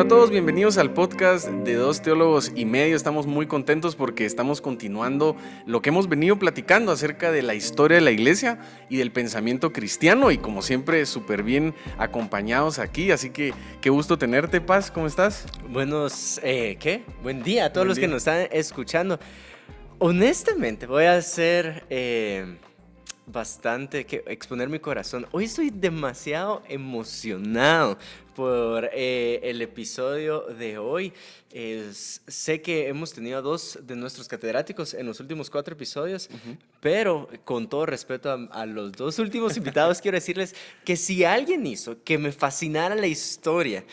Hola a todos, bienvenidos al podcast de Dos Teólogos y Medio. Estamos muy contentos porque estamos continuando lo que hemos venido platicando acerca de la historia de la iglesia y del pensamiento cristiano, y como siempre súper bien acompañados aquí, así que qué gusto tenerte, Paz, ¿cómo estás? Buen día a todos los que nos están escuchando. Honestamente, voy a hacer exponer mi corazón. Hoy estoy demasiado emocionado por el episodio de hoy. Sé que hemos tenido a dos de nuestros catedráticos en los últimos 4 episodios, pero con todo respeto a los dos últimos invitados, quiero decirles que si alguien hizo que me fascinara la historia,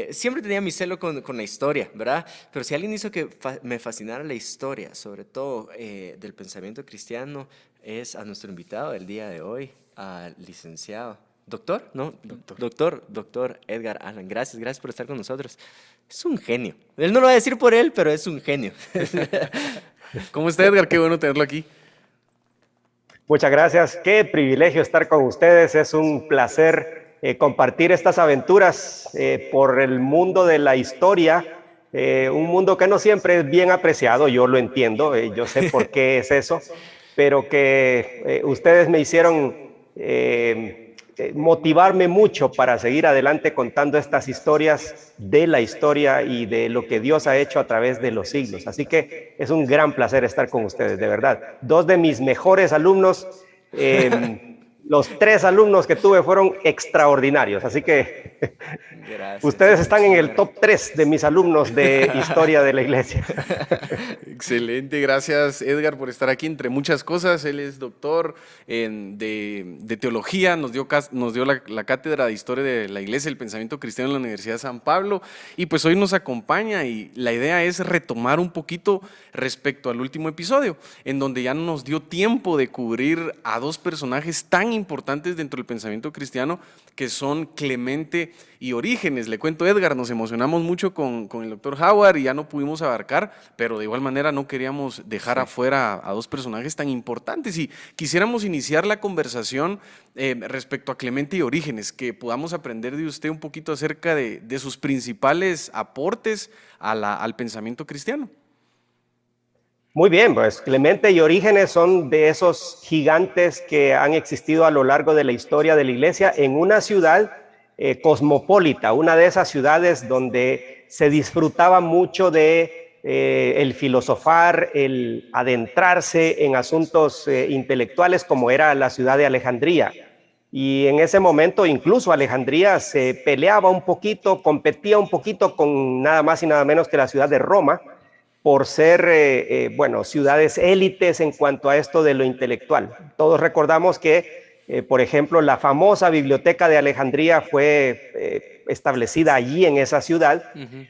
siempre tenía mi celo con la historia, ¿verdad? Pero si alguien hizo que me fascinara la historia, sobre todo del pensamiento cristiano, es a nuestro invitado del día de hoy, al licenciado. ¿Doctor? No, doctor Edgar Allan. Gracias por estar con nosotros. Es un genio. Él no lo va a decir por él, pero es un genio. ¿Cómo está, Edgar? Qué bueno tenerlo aquí. Muchas gracias. Qué privilegio estar con ustedes. Es un placer compartir estas aventuras por el mundo de la historia. Un mundo que no siempre es bien apreciado, yo lo entiendo, yo sé por qué es eso, pero que ustedes me hicieron motivarme mucho para seguir adelante contando estas historias de la historia y de lo que Dios ha hecho a través de los siglos. Así que es un gran placer estar con ustedes, de verdad. 2 de mis mejores alumnos, los 3 alumnos que tuve fueron extraordinarios, así que gracias, ustedes están en el top 3 de mis alumnos de historia de la iglesia. Excelente, gracias Edgar por estar aquí entre muchas cosas. Él es doctor de teología, nos dio la cátedra de historia de la iglesia y el pensamiento cristiano en la Universidad de San Pablo, y pues hoy nos acompaña, y la idea es retomar un poquito respecto al último episodio, en donde ya no nos dio tiempo de cubrir a 2 personajes tan importantes dentro del pensamiento cristiano, que son Clemente y Orígenes. Le cuento, Edgar, nos emocionamos mucho con el doctor Howard y ya no pudimos abarcar, pero de igual manera no queríamos dejar afuera a 2 personajes tan importantes, y quisiéramos iniciar la conversación respecto a Clemente y Orígenes, que podamos aprender de usted un poquito acerca de sus principales aportes al pensamiento cristiano. Muy bien, pues Clemente y Orígenes son de esos gigantes que han existido a lo largo de la historia de la iglesia en una ciudad cosmopolita, una de esas ciudades donde se disfrutaba mucho de el filosofar, el adentrarse en asuntos intelectuales, como era la ciudad de Alejandría. Y en ese momento incluso Alejandría se peleaba un poquito, competía un poquito con nada más y nada menos que la ciudad de Roma, por ser, ciudades élites en cuanto a esto de lo intelectual. Todos recordamos que, por ejemplo, la famosa biblioteca de Alejandría fue establecida allí en esa ciudad.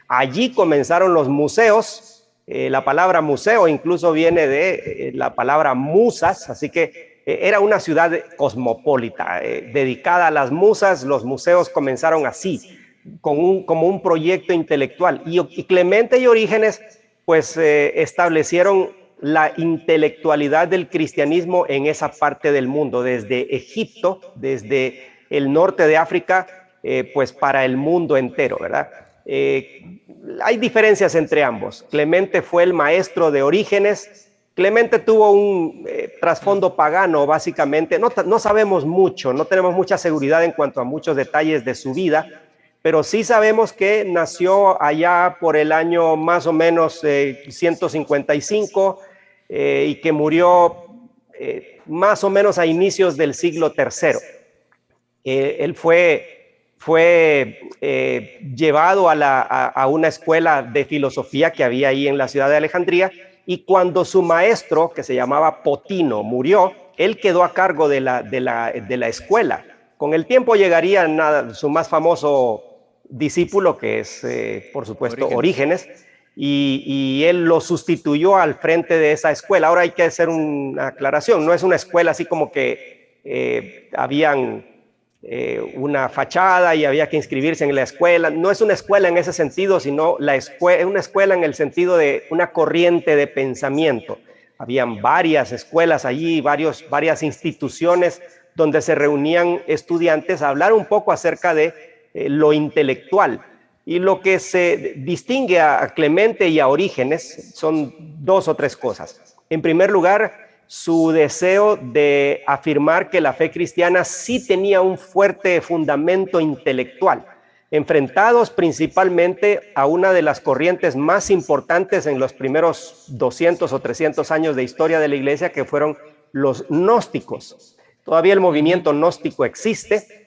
Allí comenzaron los museos. La palabra museo incluso viene de la palabra musas, así que era una ciudad cosmopolita, dedicada a las musas. Los museos comenzaron así, como un proyecto intelectual. Y Clemente y Orígenes pues establecieron la intelectualidad del cristianismo en esa parte del mundo, desde Egipto, desde el norte de África, pues para el mundo entero, ¿verdad? Hay diferencias entre ambos. Clemente fue el maestro de Orígenes. Clemente tuvo un trasfondo pagano, básicamente. No sabemos mucho, no tenemos mucha seguridad en cuanto a muchos detalles de su vida, pero sí sabemos que nació allá por el año más o menos 155 y que murió más o menos a inicios del siglo III. Él fue llevado a una escuela de filosofía que había ahí en la ciudad de Alejandría, y cuando su maestro, que se llamaba Potino, murió, él quedó a cargo de la escuela. Con el tiempo llegaría su más famoso discípulo, que es, por supuesto, Orígenes, y él lo sustituyó al frente de esa escuela. Ahora hay que hacer una aclaración, no es una escuela así como que habían una fachada y había que inscribirse en la escuela. No es una escuela en ese sentido, sino una escuela en el sentido de una corriente de pensamiento. Habían varias escuelas allí, varias instituciones donde se reunían estudiantes a hablar un poco acerca de lo intelectual. Y lo que se distingue a Clemente y a Orígenes son dos o tres cosas. En primer lugar, su deseo de afirmar que la fe cristiana sí tenía un fuerte fundamento intelectual, enfrentados principalmente a una de las corrientes más importantes en los primeros 200 o 300 años de historia de la iglesia, que fueron los gnósticos. Todavía el movimiento gnóstico existe,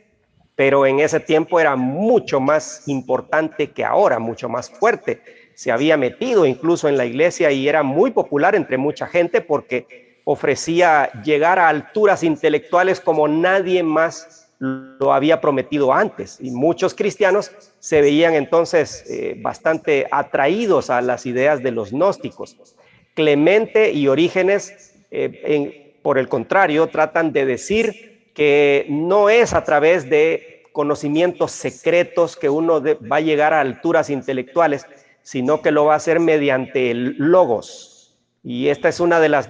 pero en ese tiempo era mucho más importante que ahora, mucho más fuerte. Se había metido incluso en la iglesia y era muy popular entre mucha gente porque ofrecía llegar a alturas intelectuales como nadie más lo había prometido antes. Y muchos cristianos se veían entonces bastante atraídos a las ideas de los gnósticos. Clemente y Orígenes, por el contrario, tratan de decir que no es a través de conocimientos secretos que uno va a llegar a alturas intelectuales, sino que lo va a hacer mediante el logos. Y esta es una de las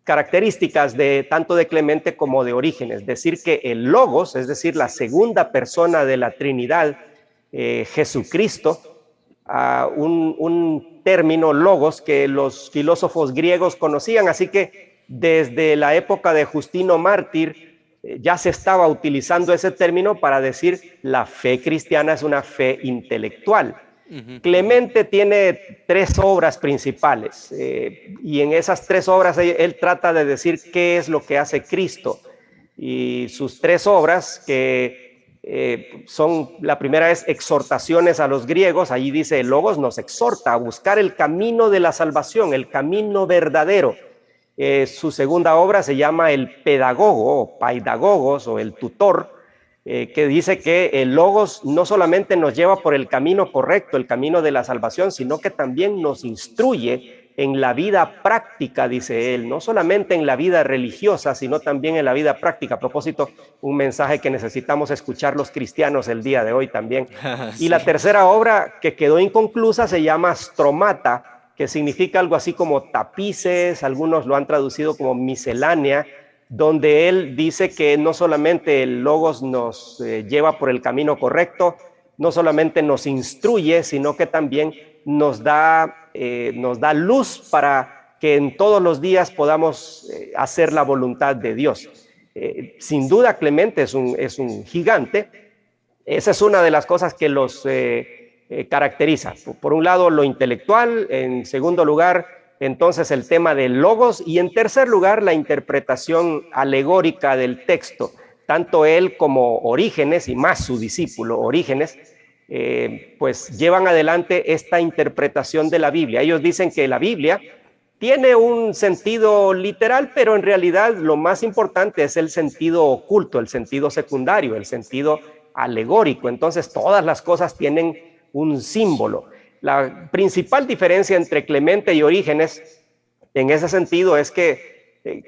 características de tanto de Clemente como de Orígenes, decir que el logos, es decir, la segunda persona de la Trinidad, Jesucristo, un término logos que los filósofos griegos conocían, así que desde la época de Justino Mártir ya se estaba utilizando ese término para decir la fe cristiana es una fe intelectual. Clemente tiene tres obras principales y en esas tres obras él trata de decir qué es lo que hace Cristo, y sus tres obras que son, la primera es exhortaciones a los griegos. Allí dice el logos nos exhorta a buscar el camino de la salvación, el camino verdadero. Su segunda obra se llama el pedagogo o paidagogos o el tutor, que dice que el logos no solamente nos lleva por el camino correcto, el camino de la salvación, sino que también nos instruye en la vida práctica, dice él, no solamente en la vida religiosa, sino también en la vida práctica. A propósito, un mensaje que necesitamos escuchar los cristianos el día de hoy también. Sí. Y la tercera obra que quedó inconclusa se llama Stromata, que significa algo así como tapices, algunos lo han traducido como miscelánea, donde él dice que no solamente el logos nos lleva por el camino correcto, no solamente nos instruye, sino que también nos da luz para que en todos los días podamos hacer la voluntad de Dios. Sin duda, Clemente es un gigante. Esa es una de las cosas que los caracteriza. Por un lado, lo intelectual; en segundo lugar, entonces el tema del logos; y en tercer lugar, la interpretación alegórica del texto. Tanto él como Orígenes, y más su discípulo Orígenes, pues llevan adelante esta interpretación de la Biblia. Ellos dicen que la Biblia tiene un sentido literal, pero en realidad lo más importante es el sentido oculto, el sentido secundario, el sentido alegórico. Entonces todas las cosas tienen un símbolo. La principal diferencia entre Clemente y Orígenes en ese sentido es que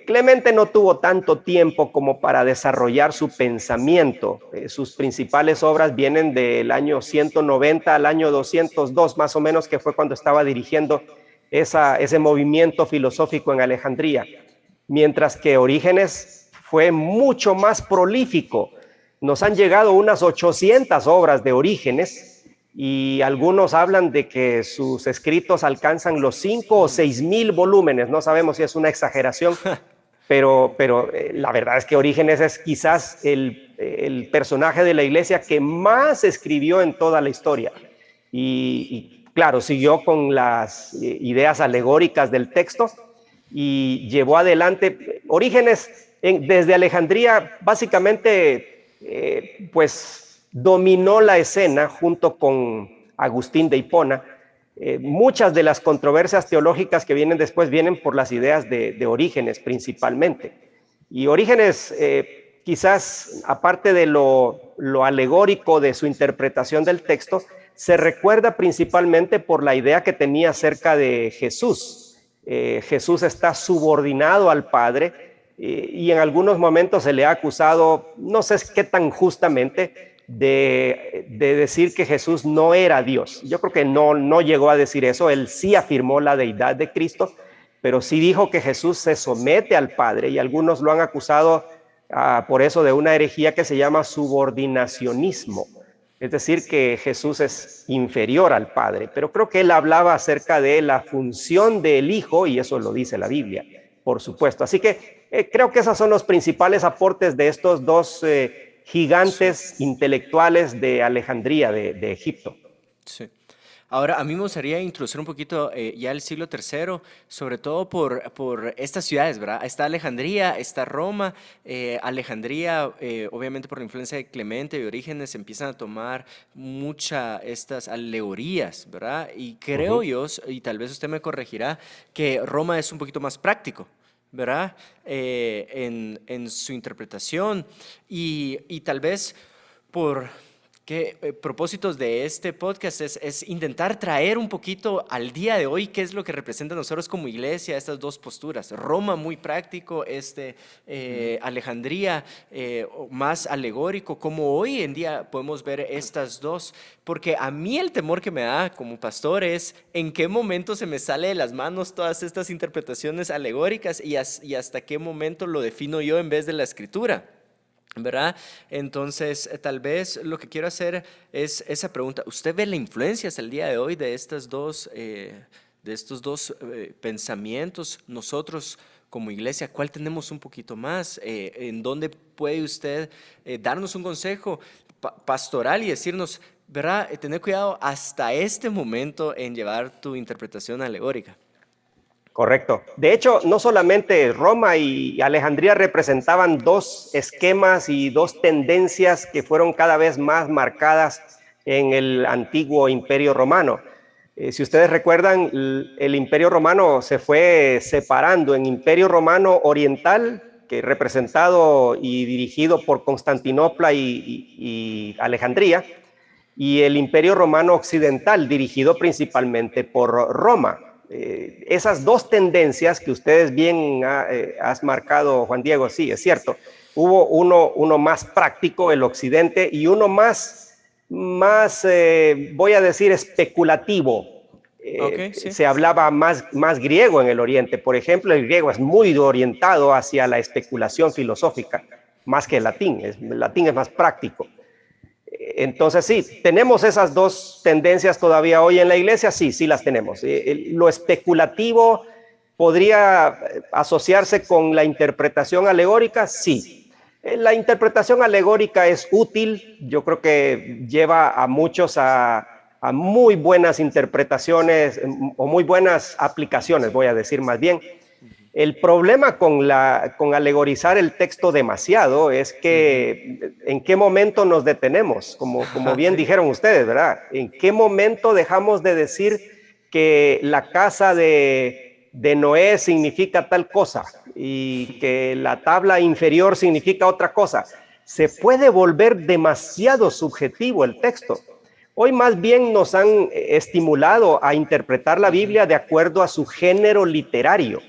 Clemente no tuvo tanto tiempo como para desarrollar su pensamiento. Sus principales obras vienen del año 190 al año 202, más o menos, que fue cuando estaba dirigiendo ese movimiento filosófico en Alejandría. Mientras que Orígenes fue mucho más prolífico. Nos han llegado unas 800 obras de Orígenes, y algunos hablan de que sus escritos alcanzan los 5 o 6 mil volúmenes. No sabemos si es una exageración, pero la verdad es que Orígenes es quizás el personaje de la iglesia que más escribió en toda la historia. Y claro, siguió con las ideas alegóricas del texto y llevó adelante. Orígenes, desde Alejandría, básicamente, pues dominó la escena junto con Agustín de Hipona. Muchas de las controversias teológicas que vienen después vienen por las ideas de Orígenes principalmente. Y Orígenes, quizás aparte de lo alegórico de su interpretación del texto, se recuerda principalmente por la idea que tenía acerca de Jesús. Jesús está subordinado al Padre, y en algunos momentos se le ha acusado, no sé qué tan justamente, de decir que Jesús no era Dios. Yo creo que no llegó a decir eso. Él sí afirmó la deidad de Cristo, pero sí dijo que Jesús se somete al Padre, y algunos lo han acusado por eso de una herejía que se llama subordinacionismo. Es decir, que Jesús es inferior al Padre, pero creo que él hablaba acerca de la función del Hijo, y eso lo dice la Biblia, por supuesto. Así que creo que esos son los principales aportes de estos dos gigantes intelectuales de Alejandría, de Egipto. Sí. Ahora, a mí me gustaría introducir un poquito ya el siglo III, sobre todo por estas ciudades, ¿verdad? Está Alejandría, está Roma. Alejandría, obviamente por la influencia de Clemente y Orígenes, empiezan a tomar muchas estas alegorías, ¿verdad? Y creo yo, y tal vez usted me corregirá, que Roma es un poquito más práctico, ¿verdad? En su interpretación y tal vez por propósitos de este podcast es intentar traer un poquito al día de hoy qué es lo que representa a nosotros como iglesia estas dos posturas. Roma muy práctico, Alejandría más alegórico, como hoy en día podemos ver estas dos, porque a mí el temor que me da como pastor es en qué momento se me sale de las manos todas estas interpretaciones alegóricas y hasta qué momento lo defino yo en vez de la escritura, ¿verdad? Entonces, tal vez lo que quiero hacer es esa pregunta. ¿Usted ve la influencia hasta el día de hoy de estos dos pensamientos? Nosotros como iglesia, ¿cuál tenemos un poquito más? ¿En dónde puede usted darnos un consejo pastoral y decirnos, ¿verdad? Tener cuidado hasta este momento en llevar tu interpretación alegórica. Correcto. De hecho, no solamente Roma y Alejandría representaban dos esquemas y dos tendencias que fueron cada vez más marcadas en el antiguo Imperio Romano. Si ustedes recuerdan, el Imperio Romano se fue separando en Imperio Romano Oriental, que representado y dirigido por Constantinopla y Alejandría, y el Imperio Romano Occidental, dirigido principalmente por Roma. Esas dos tendencias que ustedes bien has marcado, Juan Diego, sí, es cierto. Hubo uno más práctico, el occidente, y uno más voy a decir, especulativo. Okay, sí. Se hablaba más griego en el oriente. Por ejemplo, el griego es muy orientado hacia la especulación filosófica, más que el latín. El latín es más práctico. Entonces sí, tenemos esas dos tendencias todavía hoy en la iglesia, sí las tenemos. Lo especulativo podría asociarse con la interpretación alegórica, sí. La interpretación alegórica es útil, yo creo que lleva a muchos a muy buenas interpretaciones o muy buenas aplicaciones, voy a decir más bien. El problema con alegorizar el texto demasiado es que en qué momento nos detenemos, como bien dijeron ustedes, ¿verdad? ¿En qué momento dejamos de decir que la casa de Noé significa tal cosa y que la tabla inferior significa otra cosa? Se puede volver demasiado subjetivo el texto. Hoy más bien nos han estimulado a interpretar la Biblia de acuerdo a su género literario.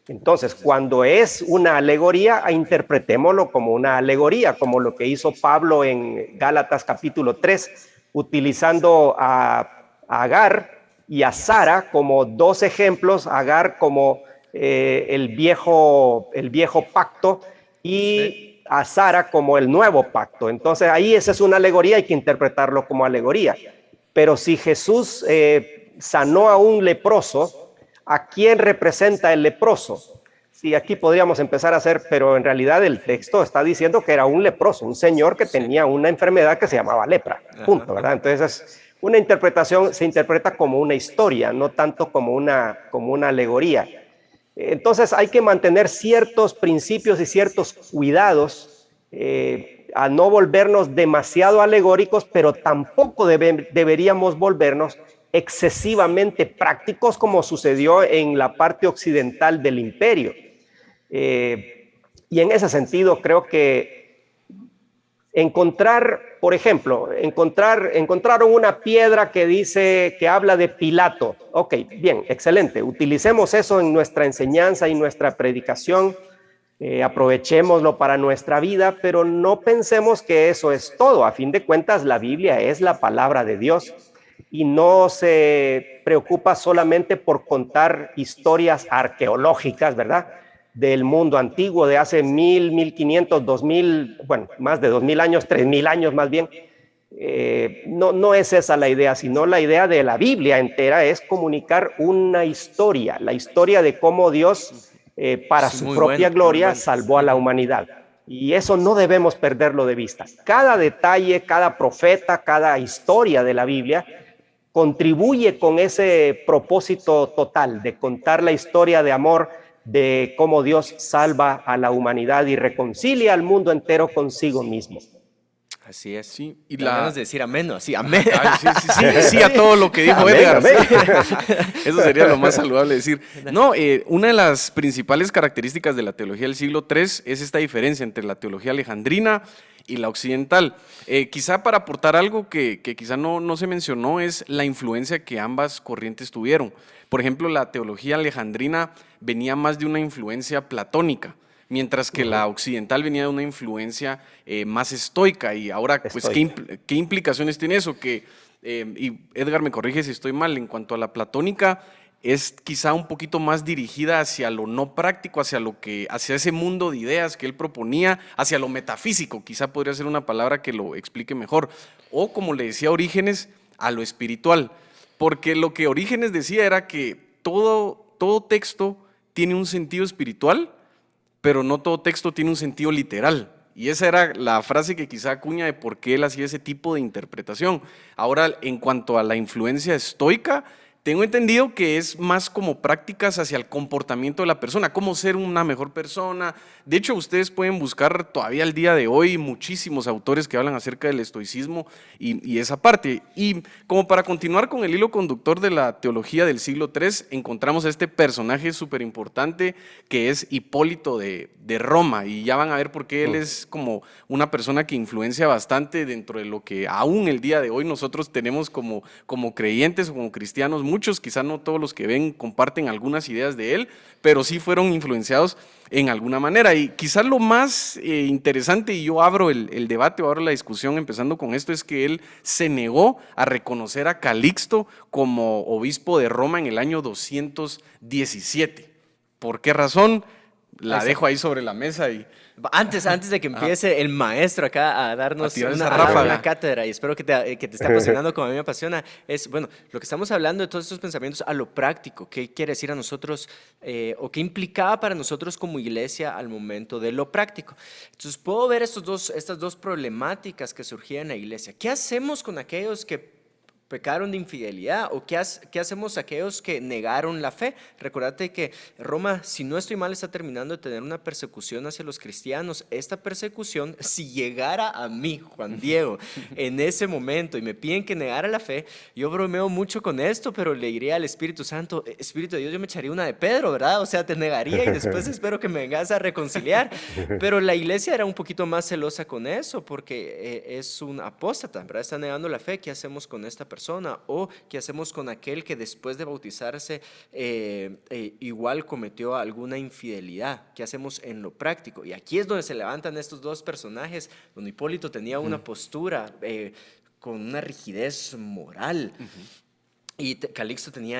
Entonces, cuando es una alegoría, interpretémoslo como una alegoría, como lo que hizo Pablo en Gálatas capítulo 3, utilizando a Agar y a Sara como dos ejemplos, Agar como el viejo pacto y a Sara como el nuevo pacto. Entonces, ahí esa es una alegoría, hay que interpretarlo como alegoría. Pero si Jesús sanó a un leproso, ¿a quién representa el leproso? Sí, aquí podríamos empezar a hacer, pero en realidad el texto está diciendo que era un leproso, un señor que tenía una enfermedad que se llamaba lepra, punto, ¿verdad? Entonces, una interpretación se interpreta como una historia, no tanto como una alegoría. Entonces, hay que mantener ciertos principios y ciertos cuidados a no volvernos demasiado alegóricos, pero tampoco deberíamos volvernos excesivamente prácticos como sucedió en la parte occidental del imperio. Y en ese sentido creo que por ejemplo, encontraron una piedra que habla de Pilato. Ok, bien, excelente. Utilicemos eso en nuestra enseñanza y nuestra predicación. Aprovechémoslo para nuestra vida, pero no pensemos que eso es todo. A fin de cuentas, la Biblia es la palabra de Dios. Y no se preocupa solamente por contar historias arqueológicas, ¿verdad? Del mundo antiguo, de hace 1000, 1500, 2000, bueno, más de 2000 años, 3000 años más bien. no es esa la idea, sino la idea de la Biblia entera es comunicar una historia, la historia de cómo Dios, para Sí, su muy propia bueno, muy gloria, bueno. salvó a la humanidad. Y eso no debemos perderlo de vista. Cada detalle, cada profeta, cada historia de la Biblia contribuye con ese propósito total de contar la historia de amor, de cómo Dios salva a la humanidad y reconcilia al mundo entero consigo mismo. Así es. Sí, y Dan ganas la... de decir amén, ¿no? Así, Ajá, amén. cabal, sí, sí, sí, sí a todo lo que dijo Amén, Edgar. amén. Eso sería lo más saludable decir. No, una de las principales características de la teología del siglo III es esta diferencia entre la teología alejandrina y la occidental. Quizá para aportar algo que quizá no se mencionó es la influencia que ambas corrientes tuvieron. Por ejemplo, la teología alejandrina venía más de una influencia platónica, mientras que la occidental venía de una influencia más estoica. Y ahora, pues, ¿qué implicaciones tiene eso? Y Edgar me corrige si estoy mal, en cuanto a la platónica, es quizá un poquito más dirigida hacia lo no práctico, hacia ese mundo de ideas que él proponía, hacia lo metafísico, quizá podría ser una palabra que lo explique mejor, o como le decía Orígenes, a lo espiritual, porque lo que Orígenes decía era que todo texto tiene un sentido espiritual, pero no todo texto tiene un sentido literal. Y esa era la frase que quizá acuña de por qué él hacía ese tipo de interpretación. Ahora, en cuanto a la influencia estoica, tengo entendido que es más como prácticas hacia el comportamiento de la persona, cómo ser una mejor persona. De hecho, ustedes pueden buscar todavía al día de hoy muchísimos autores que hablan acerca del estoicismo y esa parte. Y como para continuar con el hilo conductor de la teología del siglo III, encontramos a este personaje súper importante que es Hipólito de Roma. Y ya van a ver por qué él es como una persona que influencia bastante dentro de lo que aún el día de hoy nosotros tenemos como creyentes o como cristianos. Muchos, quizá no todos los que ven comparten algunas ideas de él, pero sí fueron influenciados en alguna manera. Y quizás lo más interesante, y yo abro el debate o abro la discusión empezando con esto, es que él se negó a reconocer a Calixto como obispo de Roma en el año 217. ¿Por qué razón? La dejo ahí sobre la mesa y... Antes de que empiece el maestro acá a darnos tirar esa ráfaga. una cátedra, y espero que te esté apasionando como a mí me apasiona, es, bueno, lo que estamos hablando de todos estos pensamientos a lo práctico, qué quiere decir a nosotros o qué implicaba para nosotros como iglesia al momento de lo práctico. Entonces puedo ver estas dos problemáticas que surgían en la iglesia. ¿Qué hacemos con aquellos que pecaron de infidelidad? ¿O qué hacemos aquellos que negaron la fe? Recordate que Roma, si no estoy mal, está terminando de tener una persecución hacia los cristianos. Esta persecución, si llegara a mí, Juan Diego, en ese momento y me piden que negara la fe, yo bromeo mucho con esto, pero le diría al Espíritu Santo, Espíritu de Dios, yo me echaría una de Pedro, ¿verdad? O sea, te negaría y después espero que me vengas a reconciliar. Pero la iglesia era un poquito más celosa con eso porque es un apóstata, ¿verdad? Está negando la fe. ¿Qué hacemos con esta persona? ¿O qué hacemos con aquel que después de bautizarse igual cometió alguna infidelidad? ¿Qué hacemos en lo práctico? Y aquí es donde se levantan estos dos personajes, donde Hipólito tenía una postura con una rigidez moral, y Calixto tenía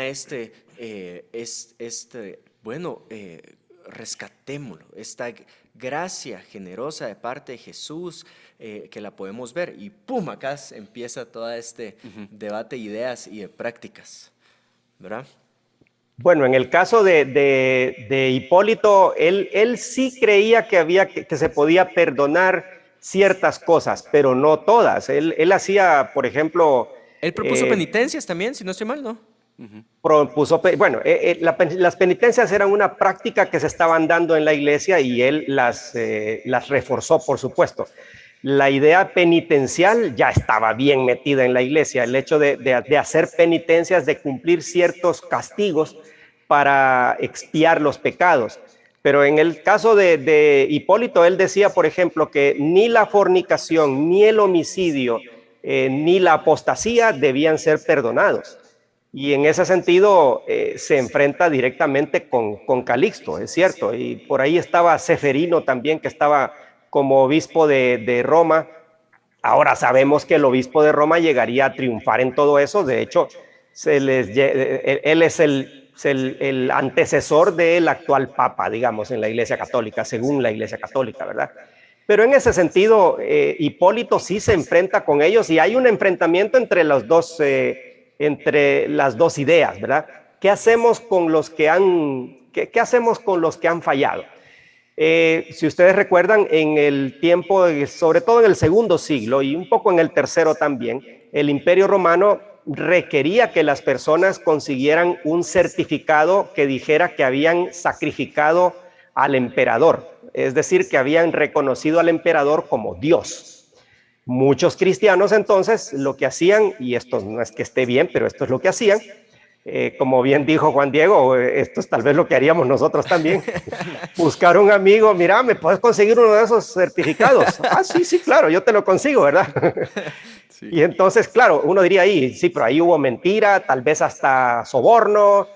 rescatémoslo, esta gracia generosa de parte de Jesús que la podemos ver, y pum, acá empieza todo este debate de ideas y de prácticas, ¿verdad? Bueno, en el caso de Hipólito, él sí creía que se podía perdonar ciertas cosas, pero no todas. Él hacía, por ejemplo... Él propuso penitencias también, si no estoy mal, ¿no? Las penitencias eran una práctica que se estaban dando en la iglesia y él las reforzó, por supuesto. La idea penitencial ya estaba bien metida en la iglesia, el hecho de hacer penitencias, de cumplir ciertos castigos para expiar los pecados. Pero en el caso de Hipólito, él decía, por ejemplo, que ni la fornicación, ni el homicidio, ni la apostasía debían ser perdonados. Y en ese sentido se enfrenta directamente con Calixto, es cierto. Y por ahí estaba Ceferino también, que estaba como obispo de Roma. Ahora sabemos que el obispo de Roma llegaría a triunfar en todo eso. De hecho, él es el antecesor del actual papa, digamos, en la Iglesia Católica, según la Iglesia Católica, ¿verdad? Pero en ese sentido, Hipólito sí se enfrenta con ellos y hay un enfrentamiento entre las dos ideas, ¿verdad? ¿Qué hacemos con los que qué hacemos con los que han fallado? Si ustedes recuerdan, en el tiempo, sobre todo en el segundo siglo y un poco en el tercero también, el Imperio Romano requería que las personas consiguieran un certificado que dijera que habían sacrificado al emperador, es decir, que habían reconocido al emperador como Dios. Muchos cristianos entonces lo que hacían, y esto no es que esté bien, pero esto es lo que hacían, como bien dijo Juan Diego, esto es tal vez lo que haríamos nosotros también, buscar un amigo, mira, ¿me puedes conseguir uno de esos certificados? Ah, sí, sí, claro, yo te lo consigo, ¿verdad? Sí. Y entonces, claro, uno diría ahí, sí, pero ahí hubo mentira, tal vez hasta soborno.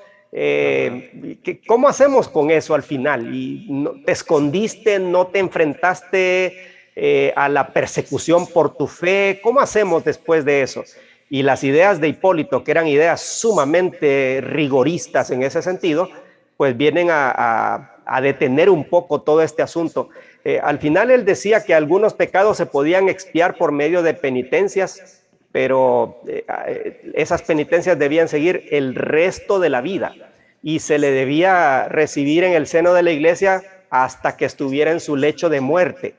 ¿Cómo hacemos con eso al final? ¿Y no, te escondiste, no te enfrentaste a la persecución por tu fe? ¿Cómo hacemos después de eso? Y las ideas de Hipólito, que eran ideas sumamente rigoristas en ese sentido, pues vienen a detener un poco todo este asunto. Al final él decía que algunos pecados se podían expiar por medio de penitencias, pero esas penitencias debían seguir el resto de la vida y se le debía recibir en el seno de la iglesia hasta que estuviera en su lecho de muerte.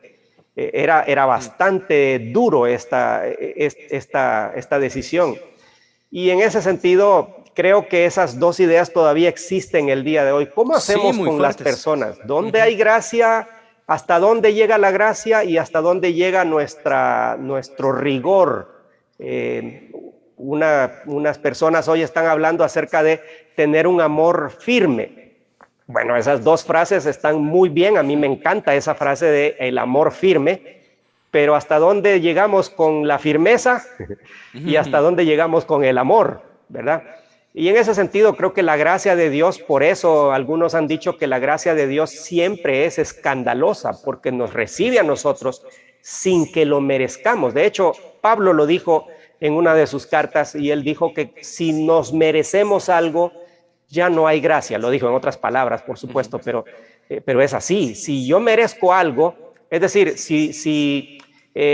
Era bastante duro esta decisión. Y en ese sentido, creo que esas dos ideas todavía existen el día de hoy. ¿Cómo hacemos con fuertes las personas? ¿Dónde hay gracia? ¿Hasta dónde llega la gracia y hasta dónde llega nuestro rigor? Unas personas hoy están hablando acerca de tener un amor firme. Bueno, esas dos frases están muy bien. A mí me encanta esa frase de el amor firme, pero ¿hasta dónde llegamos con la firmeza y hasta dónde llegamos con el amor, verdad? Y en ese sentido creo que la gracia de Dios, por eso algunos han dicho que la gracia de Dios siempre es escandalosa, porque nos recibe a nosotros sin que lo merezcamos. De hecho, Pablo lo dijo en una de sus cartas y él dijo que si nos merecemos algo, ya no hay gracia. Lo dijo en otras palabras, por supuesto, pero es así. Si yo merezco algo, es decir, si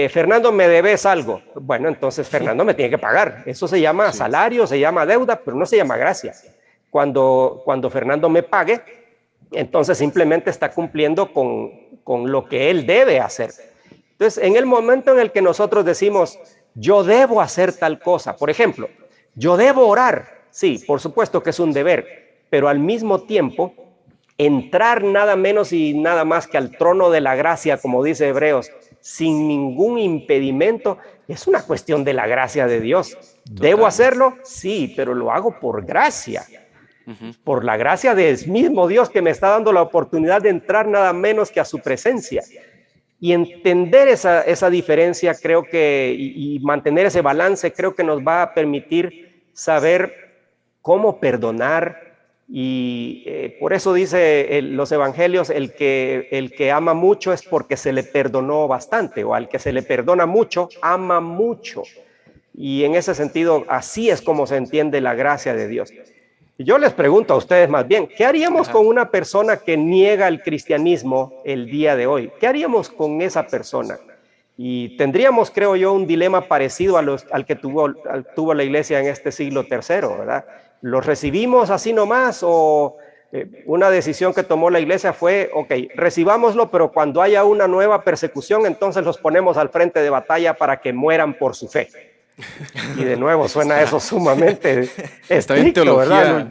Fernando me debes algo, bueno, entonces Fernando me tiene que pagar. Eso se llama salario, se llama deuda, pero no se llama gracia. Cuando Fernando me pague, entonces simplemente está cumpliendo con lo que él debe hacer. Entonces, en el momento en el que nosotros decimos, yo debo hacer tal cosa, por ejemplo, yo debo orar, sí, por supuesto que es un deber, pero al mismo tiempo, entrar nada menos y nada más que al trono de la gracia, como dice Hebreos, sin ningún impedimento, es una cuestión de la gracia de Dios. ¿Debo hacerlo? Sí, pero lo hago por gracia. Por la gracia del mismo Dios que me está dando la oportunidad de entrar nada menos que a su presencia. Y entender esa diferencia, creo que, y mantener ese balance, creo que nos va a permitir saber cómo perdonar. Y por eso dice los evangelios, el que ama mucho es porque se le perdonó bastante, o al que se le perdona mucho, ama mucho. Y en ese sentido, así es como se entiende la gracia de Dios. Y yo les pregunto a ustedes más bien, ¿qué haríamos con una persona que niega el cristianismo el día de hoy? ¿Qué haríamos con esa persona? Y tendríamos, creo yo, un dilema parecido al que tuvo la iglesia en este siglo tercero, ¿verdad? ¿Los recibimos así nomás o una decisión que tomó la iglesia fue, ok, recibámoslo, pero cuando haya una nueva persecución, entonces los ponemos al frente de batalla para que mueran por su fe? Y de nuevo suena eso sumamente estricto, ¿verdad?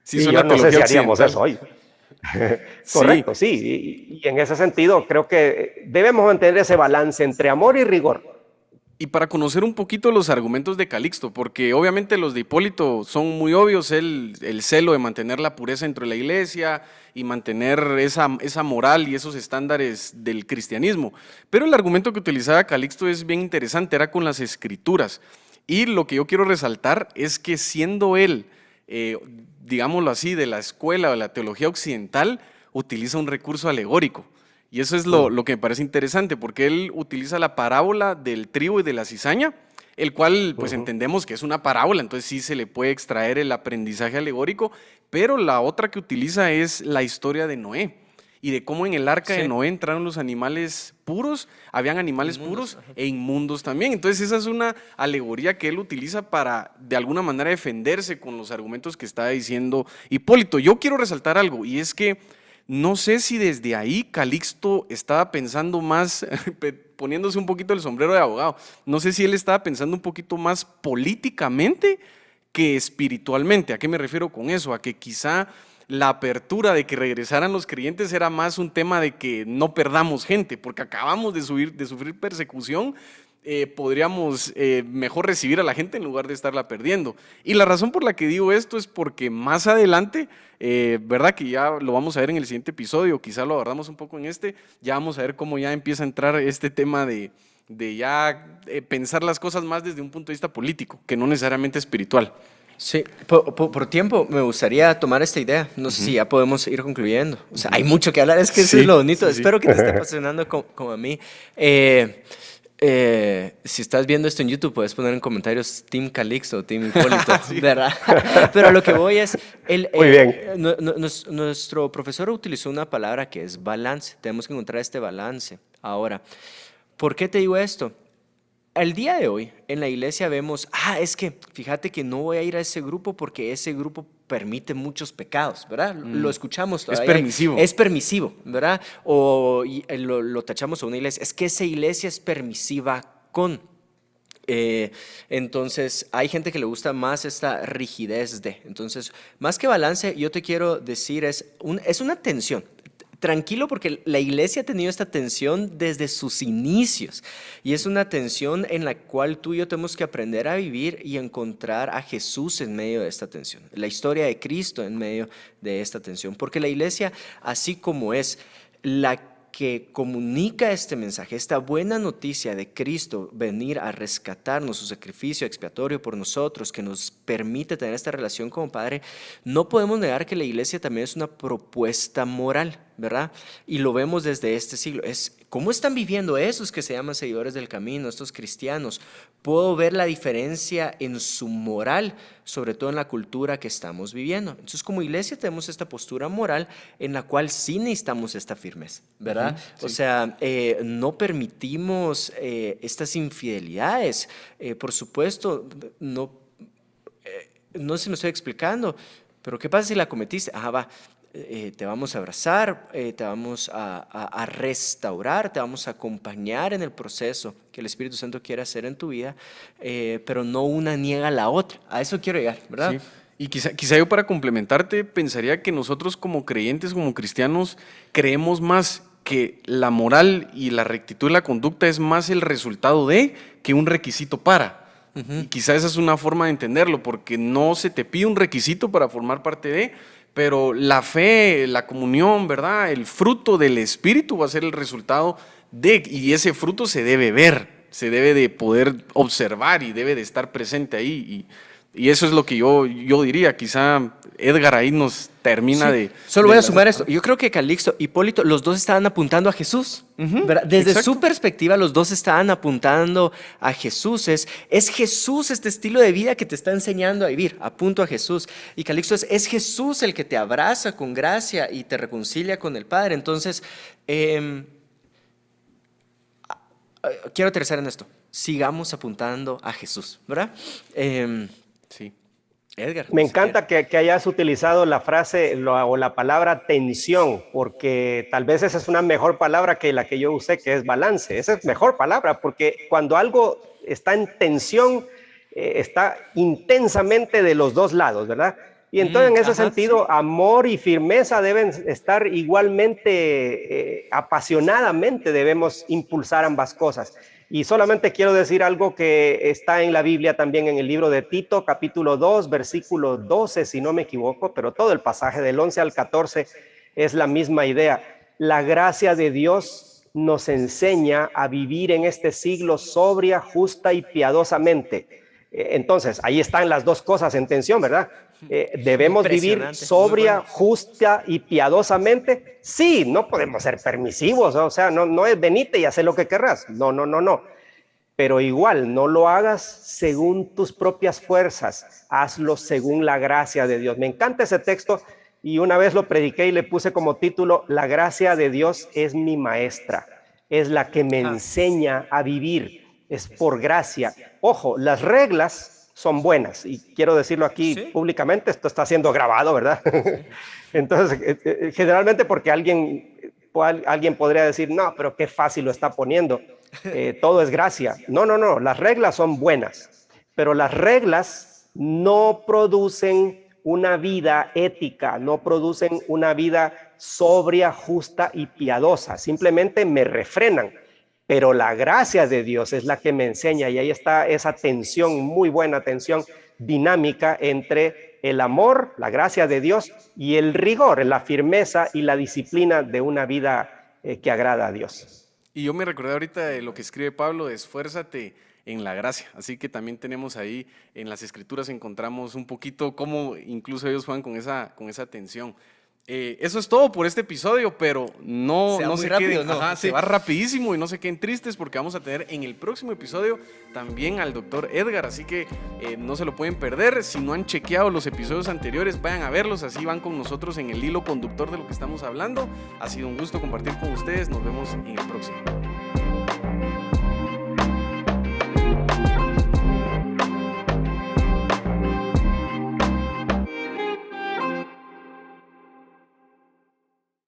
Sí, yo no sé si haríamos eso hoy. Correcto, sí. Y en ese sentido creo que debemos mantener ese balance entre amor y rigor. Y para conocer un poquito los argumentos de Calixto, porque obviamente los de Hipólito son muy obvios, el celo de mantener la pureza dentro de la iglesia y mantener esa moral y esos estándares del cristianismo. Pero el argumento que utilizaba Calixto es bien interesante, era con las escrituras. Y lo que yo quiero resaltar es que siendo él, digámoslo así, de la escuela de la teología occidental, utiliza un recurso alegórico. Y eso es lo que me parece interesante, porque él utiliza la parábola del trigo y de la cizaña, el cual pues entendemos que es una parábola, entonces sí se le puede extraer el aprendizaje alegórico, pero la otra que utiliza es la historia de Noé. y de cómo en el arca de Sí. Noé entraron los animales puros, habían animales Inmundos, puros e inmundos también. Entonces esa es una alegoría que él utiliza para de alguna manera defenderse con los argumentos que está diciendo Hipólito. Yo quiero resaltar algo, y es que no sé si desde ahí Calixto estaba pensando más, poniéndose un poquito el sombrero de abogado, no sé si él estaba pensando un poquito más políticamente que espiritualmente. ¿A qué me refiero con eso? A que quizá la apertura de que regresaran los creyentes era más un tema de que no perdamos gente, porque acabamos de sufrir persecución. Podríamos mejor recibir a la gente en lugar de estarla perdiendo. Y la razón por la que digo esto es porque más adelante, verdad que ya lo vamos a ver en el siguiente episodio, quizá lo abordamos un poco en este, ya vamos a ver cómo ya empieza a entrar este tema de ya pensar las cosas más desde un punto de vista político, que no necesariamente espiritual. Sí, por tiempo me gustaría tomar esta idea. No sé si ya podemos ir concluyendo. O sea, hay mucho que hablar, es que eso Sí, es lo bonito. sí, sí. Espero que te esté apasionando como a mí. Si estás viendo esto en YouTube, puedes poner en comentarios Team Calixto o Team Hipólito, ¿verdad? Pero a lo que voy es, Muy bien. nuestro profesor utilizó una palabra que es balance. Tenemos que encontrar este balance. Ahora, ¿por qué te digo esto? Al día de hoy, en la iglesia vemos, es que fíjate que no voy a ir a ese grupo porque ese grupo permite muchos pecados, ¿verdad? Lo escuchamos todavía. permisivo. Es permisivo, ¿verdad? O lo tachamos a una iglesia. Es que esa iglesia es permisiva con. Entonces, hay gente que le gusta más esta rigidez de. Entonces, más que balance, yo te quiero decir, es una tensión. Tranquilo, porque la iglesia ha tenido esta tensión desde sus inicios y es una tensión en la cual tú y yo tenemos que aprender a vivir y encontrar a Jesús en medio de esta tensión, la historia de Cristo en medio de esta tensión, porque la iglesia, así como es la que comunica este mensaje, esta buena noticia de Cristo venir a rescatarnos, su sacrificio expiatorio por nosotros, que nos permite tener esta relación con Padre, no podemos negar que la iglesia también es una propuesta moral, ¿verdad? Y lo vemos desde este siglo. Es cómo están viviendo esos que se llaman seguidores del camino, estos cristianos. Puedo ver la diferencia en su moral, sobre todo en la cultura que estamos viviendo. Entonces, como iglesia tenemos esta postura moral en la cual sí necesitamos esta firmeza, ¿verdad? Sí. O sea, no permitimos estas infidelidades. Por supuesto, no sé si me estoy explicando, pero ¿qué pasa si la cometiste? Va. Te vamos a abrazar, te vamos a restaurar, te vamos a acompañar en el proceso que el Espíritu Santo quiere hacer en tu vida, pero no una niega a la otra. A eso quiero llegar, ¿verdad? Sí. Y quizá yo para complementarte pensaría que nosotros como creyentes, como cristianos, creemos más que la moral y la rectitud de la conducta es más el resultado de que un requisito para. Y quizá esa es una forma de entenderlo, porque no se te pide un requisito para formar parte de, pero la fe, la comunión, ¿verdad? El fruto del Espíritu va a ser el resultado de, y ese fruto se debe ver, se debe de poder observar y debe de estar presente ahí. Y eso es lo que yo diría. Quizá Edgar ahí nos termina de... Solo voy de a sumar esto. Yo creo que Calixto y Hipólito, los dos estaban apuntando a Jesús. ¿Verdad? Desde exacto. su perspectiva, los dos estaban apuntando a Jesús. Es Jesús este estilo de vida que te está enseñando a vivir. Apunto a Jesús. Y Calixto es Jesús el que te abraza con gracia y te reconcilia con el Padre. Entonces, quiero aterrizar en esto. Sigamos apuntando a Jesús, ¿verdad? Sí. Edgar. Me encanta que hayas utilizado la frase o la palabra tensión, porque tal vez esa es una mejor palabra que la que yo usé, que es balance. Esa es mejor palabra, porque cuando algo está en tensión, está intensamente de los dos lados, ¿verdad? Y entonces en ese sentido, sí, amor y firmeza deben estar igualmente, apasionadamente debemos impulsar ambas cosas. Y solamente quiero decir algo que está en la Biblia también en el libro de Tito, capítulo 2, versículo 12, si no me equivoco, pero todo el pasaje del 11 al 14 es la misma idea. La gracia de Dios nos enseña a vivir en este siglo sobria, justa y piadosamente. Entonces, ahí están las dos cosas en tensión, ¿verdad? ¿Debemos vivir sobria, justa y piadosamente? Sí, no podemos ser permisivos, ¿no? O sea, no es venite y hacer lo que querrás. No. Pero igual, no lo hagas según tus propias fuerzas, hazlo según la gracia de Dios. Me encanta ese texto y una vez lo prediqué y le puse como título: la gracia de Dios es mi maestra, es la que me enseña a vivir, es por gracia. Ojo, las reglas son buenas, y quiero decirlo aquí públicamente, esto está siendo grabado, ¿verdad? Entonces, generalmente porque alguien podría decir, no, pero qué fácil lo está poniendo, todo es gracia. No, las reglas son buenas, pero las reglas no producen una vida ética, no producen una vida sobria, justa y piadosa, simplemente me refrenan. Pero la gracia de Dios es la que me enseña, y ahí está esa tensión, muy buena tensión dinámica entre el amor, la gracia de Dios, y el rigor, la firmeza y la disciplina de una vida que agrada a Dios. Y yo me recordé ahorita de lo que escribe Pablo, de esfuérzate en la gracia. Así que también tenemos ahí en las Escrituras, encontramos un poquito cómo incluso ellos juegan con esa tensión. Eso es todo por este episodio, pero no se queden, se va rapidísimo, y no se queden tristes, porque vamos a tener en el próximo episodio también al doctor Edgar, así que no se lo pueden perder. Si no han chequeado los episodios anteriores, vayan a verlos, así van con nosotros en el hilo conductor de lo que estamos hablando. Ha sido un gusto compartir con ustedes, nos vemos en el próximo.